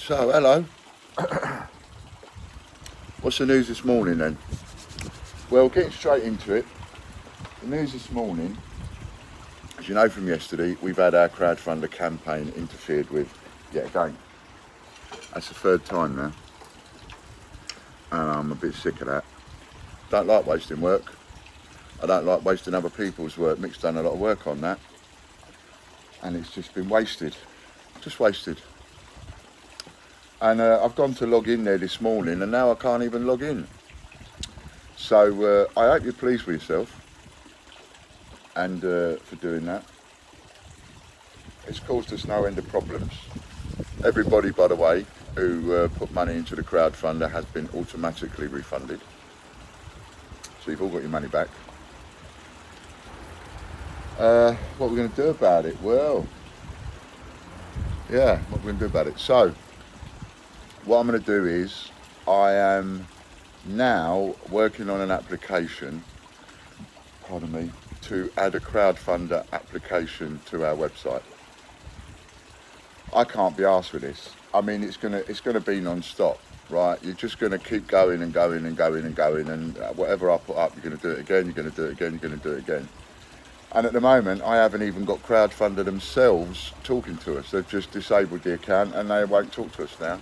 So, hello. What's the news this morning then? Well, getting straight into it, the news this morning, as you know from yesterday, we've had our crowdfunder campaign interfered with yet again. That's the third time now, and I'm a bit sick of that. Don't like wasting work. I don't like wasting other people's work. Mick's done a lot of work on that, and it's just been wasted, just wasted. And I've gone to log in there this morning, and now I can't even log in. So I hope you're pleased with yourself, and for doing that. It's caused us no end of problems. Everybody, by the way, who put money into the crowdfunder has been automatically refunded. So you've all got your money back. What are we going to do about it? Well, yeah, what we're going to do about it. So, what I'm going to do is, I am now working on an application, pardon me, to add a crowdfunder application to our website. I can't be arsed with this. I mean, it's gonna be non-stop, right? You're just gonna keep going and going and going and going, and whatever I put up, you're gonna do it again, you're gonna do it again, you're gonna do it again. And at the moment, I haven't even got crowdfunder themselves talking to us. They've just disabled the account and they won't talk to us now.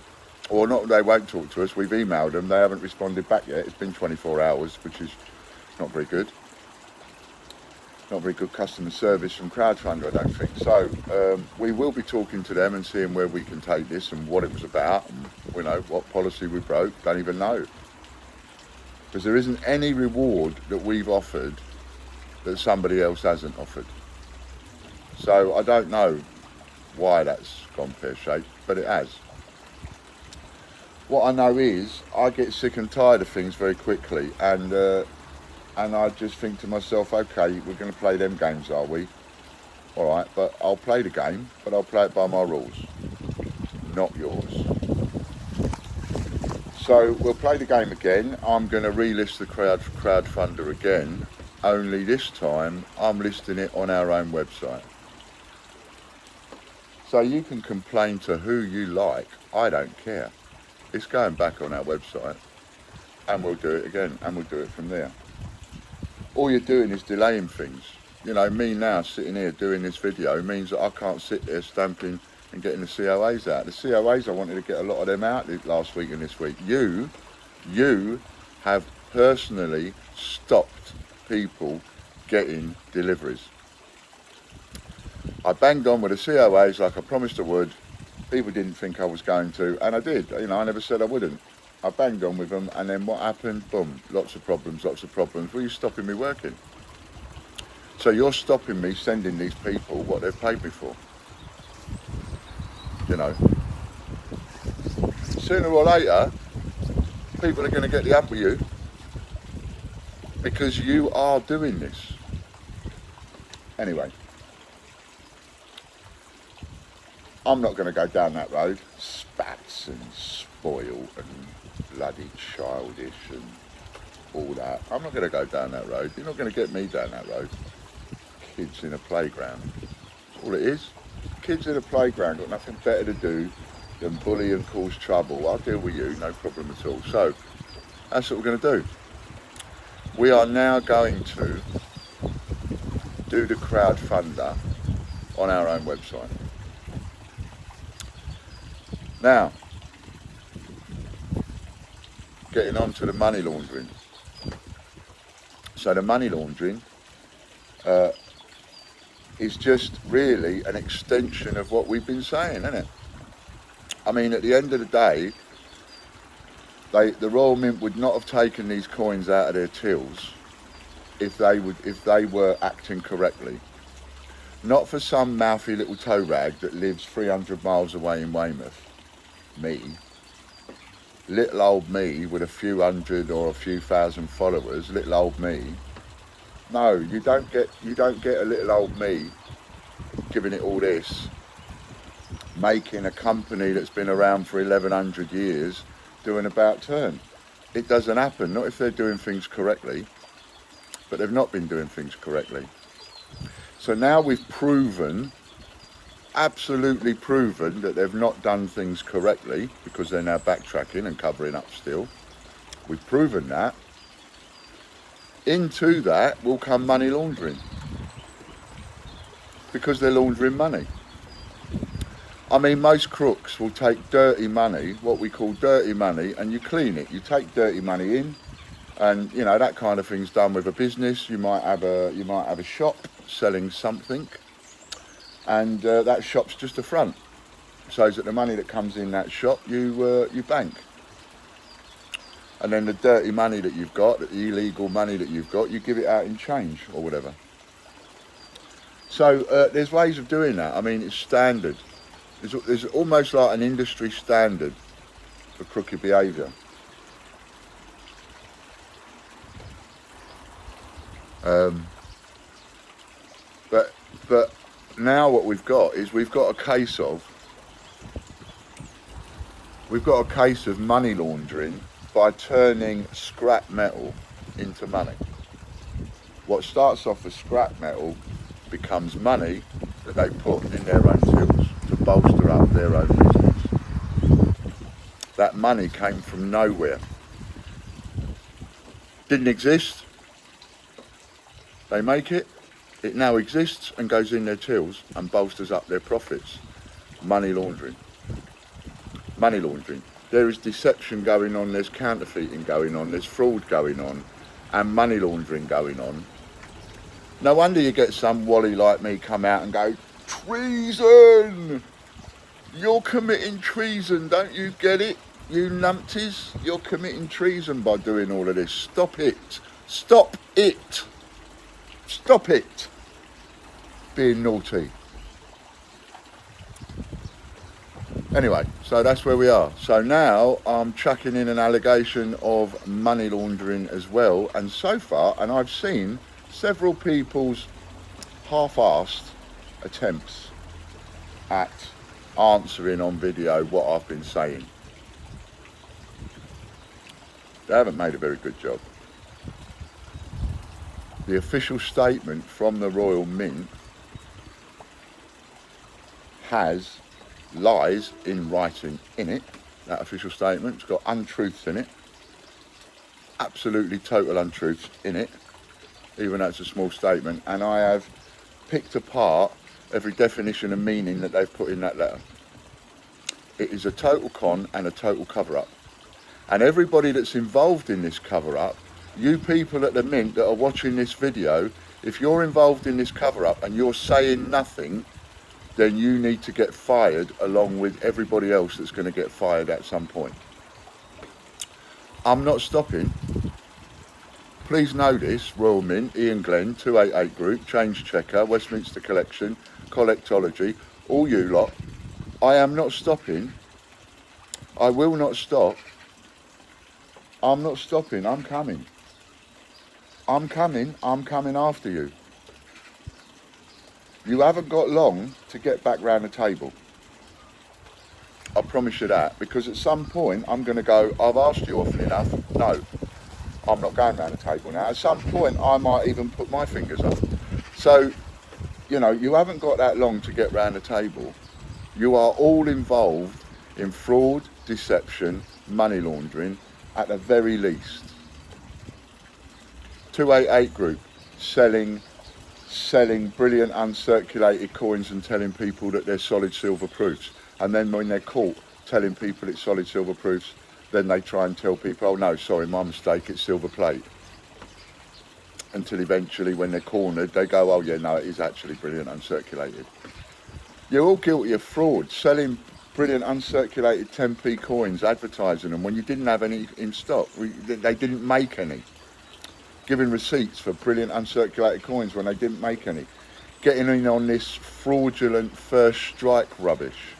Or not, they won't talk to us. We've emailed them. They haven't responded back yet. It's been 24 hours, which is not very good. Not very good customer service from crowdfunder, I don't think. So we will be talking to them and seeing where we can take this and what it was about, and you know what policy we broke. Don't even know, because there isn't any reward that we've offered that somebody else hasn't offered. So I don't know why that's gone pear-shaped, but it has. What I know is I get sick and tired of things very quickly, and I just think to myself, okay, we're going to play them games, are we? All right, but I'll play the game, but I'll play it by my rules, not yours. So we'll play the game again. I'm going to relist the crowdfunder again, only this time I'm listing it on our own website. So you can complain to who you like, I don't care. It's going back on our website, and we'll do it again, and we'll do it from there. All you're doing is delaying things. You know, me now sitting here doing this video means that I can't sit there stamping and getting the COAs out. The COAs, I wanted to get a lot of them out last week and this week. You have personally stopped people getting deliveries. I banged on with the COAs like I promised I would. People didn't think I was going to, and I did. You know, I never said I wouldn't. I banged on with them, and then what happened? Boom, lots of problems. Well, you're stopping me working. So you're stopping me sending these people what they've paid me for. You know. Sooner or later, people are going to get the up with you, because you are doing this. Anyway. I'm not going to go down that road. Spats and spoil and bloody childish and all that. I'm not going to go down that road. You're not going to get me down that road. Kids in a playground. That's all it is. Kids in a playground got nothing better to do than bully and cause trouble. I'll deal with you, no problem at all. So, that's what we're going to do. We are now going to do the crowdfunder on our own website. Now, getting on to the money laundering. So the money laundering is just really an extension of what we've been saying, isn't it? I mean, at the end of the day, the Royal Mint would not have taken these coins out of their tills if they were acting correctly. Not for some mouthy little toe rag that lives 300 miles away in Weymouth. Me, little old me with a few hundred or a few thousand followers, little old me. No, you don't get a little old me giving it all this, making a company that's been around for 1100 years doing about turn. It doesn't happen, not if they're doing things correctly, but they've not been doing things correctly. So now we've proven absolutely proven that they've not done things correctly, because they're now backtracking and covering up still. We've proven that. Into that will come money laundering, because they're laundering money. I mean, most crooks will take dirty money, what we call dirty money, and you clean it. You take dirty money in, and you know that kind of thing's done with a business. You might have a shop selling something, and that shop's just a front, so that the money that comes in that shop you bank, and then the dirty money that you've got, the illegal money that you've got, you give it out in change or whatever. So there's ways of doing that. I mean, it's standard. There's almost like an industry standard for crooked behaviour. But now what we've got is we've got a case of money laundering by turning scrap metal into money. What starts off as scrap metal becomes money that they put in their own tills to bolster up their own business. That money came from nowhere. Didn't exist. They make it. It now exists and goes in their tills and bolsters up their profits. Money laundering. Money laundering. There is deception going on, there's counterfeiting going on, there's fraud going on, and money laundering going on. No wonder you get some wally like me come out and go, treason! You're committing treason, don't you get it? You numpties, you're committing treason by doing all of this. Stop it. Stop it. Stop it. Being naughty. Anyway, so that's where we are. So now I'm chucking in an allegation of money laundering as well. And so far, and I've seen several people's half-assed attempts at answering on video what I've been saying. They haven't made a very good job. The official statement from the Royal Mint has lies in writing in it. That official statement's got untruths in it. Absolutely total untruths in it. Even though it's a small statement. And I have picked apart every definition and meaning that they've put in that letter. It is a total con and a total cover-up. And everybody that's involved in this cover-up, you people at the Mint that are watching this video, if you're involved in this cover-up and you're saying nothing, then you need to get fired along with everybody else that's going to get fired at some point. I'm not stopping. Please know this, Royal Mint, Ian Glenn, 288 Group, Change Checker, Westminster Collection, Collectology, all you lot. I am not stopping. I will not stop. I'm not stopping. I'm coming. I'm coming. I'm coming after you. You haven't got long to get back round the table. I promise you that, because at some point I'm going to go, I've asked you often enough. No, I'm not going round the table now. At some point I might even put my fingers up. So, you know, you haven't got that long to get round the table. You are all involved in fraud, deception, money laundering, at the very least. 288 Group, selling brilliant uncirculated coins and telling people that they're solid silver proofs. And then when they're caught telling people it's solid silver proofs, then they try and tell people, oh no, sorry, my mistake, it's silver plate. Until eventually when they're cornered, they go, oh yeah, no, it is actually brilliant uncirculated. You're all guilty of fraud, selling brilliant uncirculated 10p coins, advertising them when you didn't have any in stock. They didn't make any. Giving receipts for brilliant uncirculated coins when they didn't make any. Getting in on this fraudulent first strike rubbish.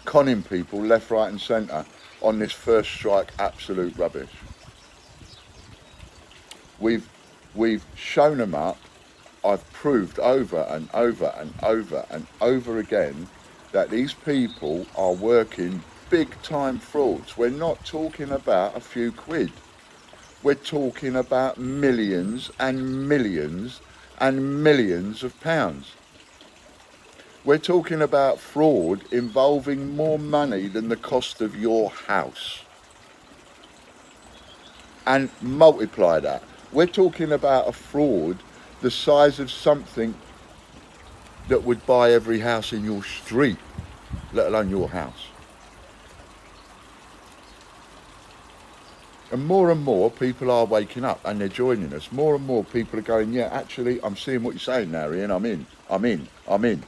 Conning people left, right and centre on this first strike absolute rubbish. We've shown them up. I've proved over and over and over and over again that these people are working big time frauds. We're not talking about a few quid. We're talking about millions and millions and millions of pounds. We're talking about fraud involving more money than the cost of your house. And multiply that. We're talking about a fraud the size of something that would buy every house in your street, let alone your house. And more people are waking up and they're joining us. More and more people are going, yeah, actually, I'm seeing what you're saying now, Ian. I'm in.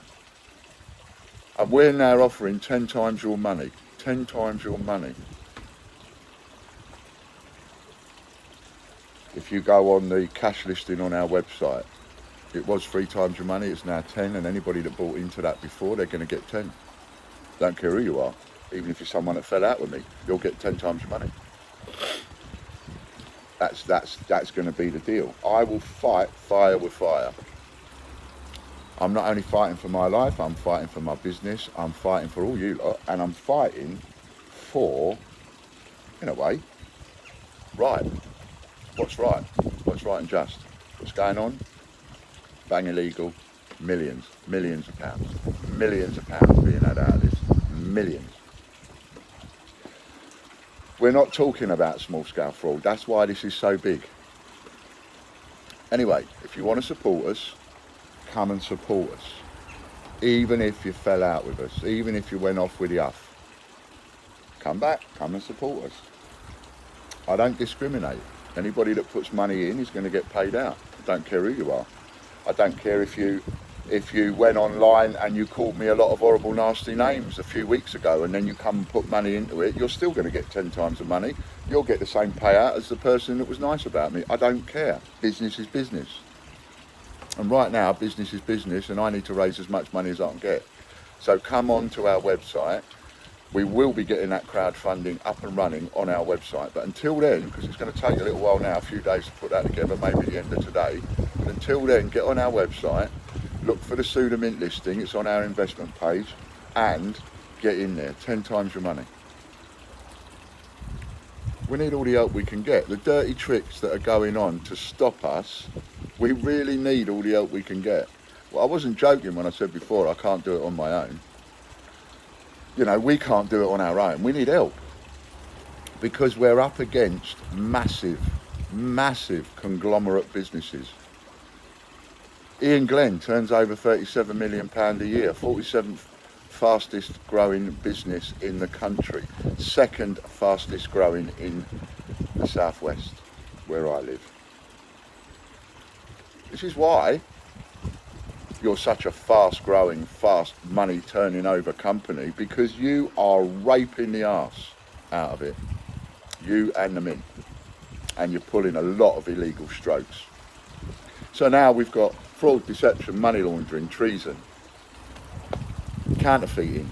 And we're now offering 10 times your money. 10 times your money. If you go on the cash listing on our website, it was 3 times your money, it's now 10, and anybody that bought into that before, they're going to get 10. Don't care who you are. Even if you're someone that fell out with me, you'll get 10 times your money. That's going to be the deal. I will fight fire with fire. I'm not only fighting for my life, I'm fighting for my business, I'm fighting for all you lot, and I'm fighting for, in a way, right. What's right? What's right and just? What's going on? Bang illegal, millions of pounds being had out of this, millions. We're not talking about small scale fraud, that's why this is so big. Anyway, if you want to support us, come and support us. Even if you fell out with us, even if you went off with the uff, come back, come and support us. I don't discriminate. Anybody that puts money in is going to get paid out. I don't care who you are. I don't care if you went online and you called me a lot of horrible, nasty names a few weeks ago and then you come and put money into it, you're still going to get 10 times the money. You'll get the same payout as the person that was nice about me. I don't care. Business is business. And right now, business is business, and I need to raise as much money as I can get. So come on to our website. We will be getting that crowdfunding up and running on our website. But until then, because it's going to take a little while now, a few days to put that together, maybe the end of today. But until then, get on our website, look for the Suda Mint listing. It's on our investment page, and get in there. 10 times your money. We need all the help we can get. The dirty tricks that are going on to stop us, we really need all the help we can get. Well, I wasn't joking when I said before I can't do it on my own. You know, we can't do it on our own. We need help because we're up against massive conglomerate businesses. Ian Glenn turns over £37 million a year, 47th fastest growing business in the country, 2nd fastest growing in the southwest where I live. This is why you're such a fast growing, fast money turning over company, because you are raping the arse out of it, you and the mint, and you're pulling a lot of illegal strokes. So now we've got fraud, deception, money laundering, treason, counterfeiting,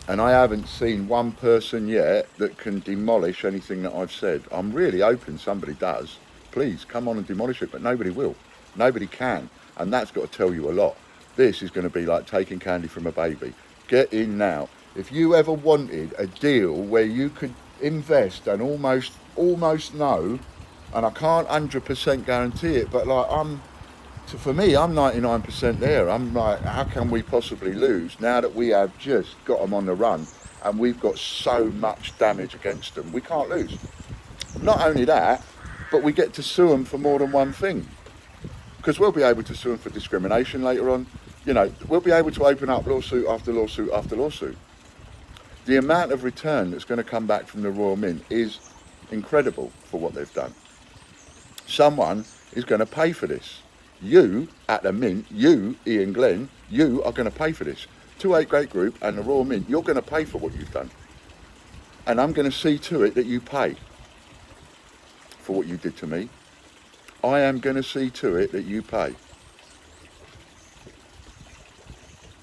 and I haven't seen one person yet that can demolish anything that I've said. I'm really hoping somebody does. Please come on and demolish it, but nobody will. Nobody can, and that's got to tell you a lot. This is going to be like taking candy from a baby. Get in now. If you ever wanted a deal where you could invest and almost know, and I can't 100% guarantee it, but like for me, I'm 99% there. I'm like, how can we possibly lose now that we have just got them on the run and we've got so much damage against them? We can't lose. Not only that, but we get to sue them for more than one thing, because we'll be able to sue them for discrimination later on. You know, we'll be able to open up lawsuit after lawsuit after lawsuit. The amount of return that's going to come back from the Royal Mint is incredible for what they've done. Someone is going to pay for this. You, at the Mint, you, Ian Glenn, you are going to pay for this. 28 Great Group and the Royal Mint, you're going to pay for what you've done. And I'm going to see to it that you pay for what you did to me. I am going to see to it that you pay.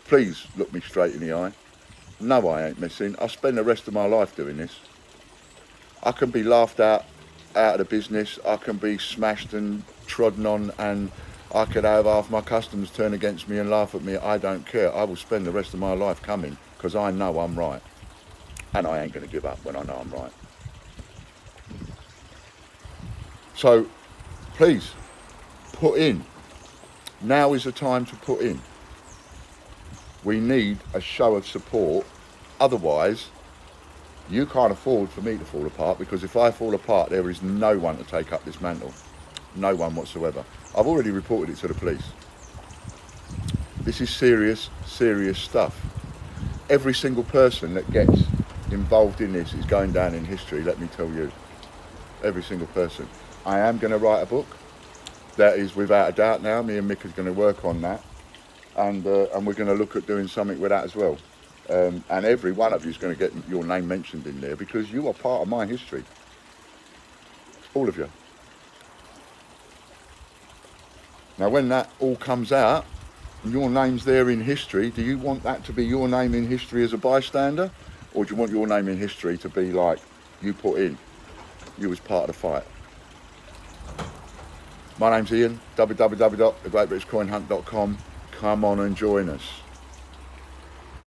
Please look me straight in the eye. No, I ain't missing. I'll spend the rest of my life doing this. I can be laughed out of the business. I can be smashed and trodden on, and I could have half my customers turn against me and laugh at me. I don't care. I will spend the rest of my life coming, because I know I'm right. And I ain't going to give up when I know I'm right. So, please, put in. Now is the time to put in. We need a show of support. Otherwise, you can't afford for me to fall apart, because if I fall apart, there is no one to take up this mantle. No one whatsoever. I've already reported it to the police. This is serious, serious stuff. Every single person that gets involved in this is going down in history, let me tell you. Every single person. I am going to write a book. That is without a doubt now. Me and Mick are going to work on that. And we're going to look at doing something with that as well. And every one of you is going to get your name mentioned in there, because you are part of my history. All of you. Now, when that all comes out, and your name's there in history, do you want that to be your name in history as a bystander? Or do you want your name in history to be like, you put in, you was part of the fight? My name's Ian, www.thegreatbritishcoinhunt.com. Come on and join us.